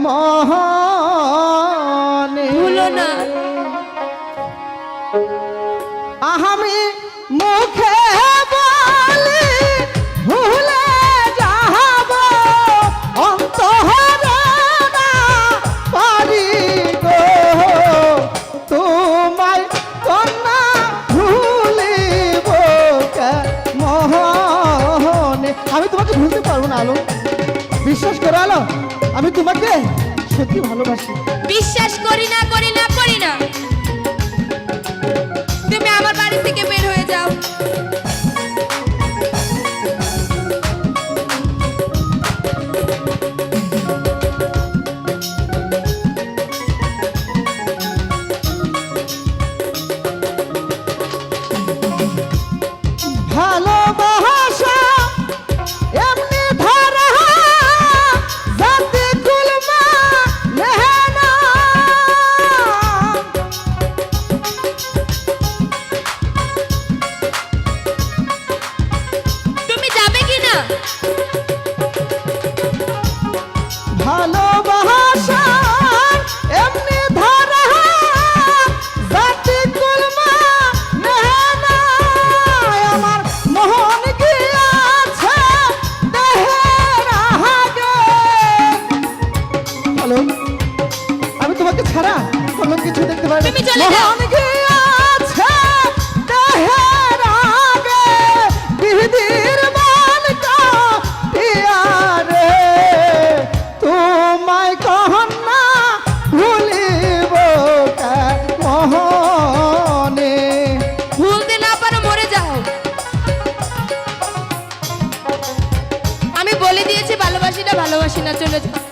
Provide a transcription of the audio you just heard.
মহনে ভুলো না আমি মুখে বলি ভুলে যাব অন্তরে না পারি গো তোমায় কন্যা ভুলিব মহনে আমি তোমাকে ভুলতে পারবো না আলো বিশ্বাস করো আলো আমি তোমাকে সত্যি ভালোবাসি বিশ্বাস করি না তুমি আমার বাড়ি থেকে বের হয়ে যাও ভালোবাসা এমনি ধরা জাতি কুলমা লেহেনা তুমি যাবে কি না ভালোবাসা এমনি ধরা জাতি কুলমা লেহেনা আমার মোহন গিয়াছে দেহের আগে হ্যালো আমি তোমাকে ছাড়া কোনো কিছু দেখতে পাই না তুমি চলে যাও। মোহন গিয়াছে দেহের আগে বিধির মানকা পিয়ারে তোমায় কহনা ভুলিব মোহনে ভুলতে না পারো মরে যাও আমি বলে দিয়েছি ভালোবাসি না চলে যাও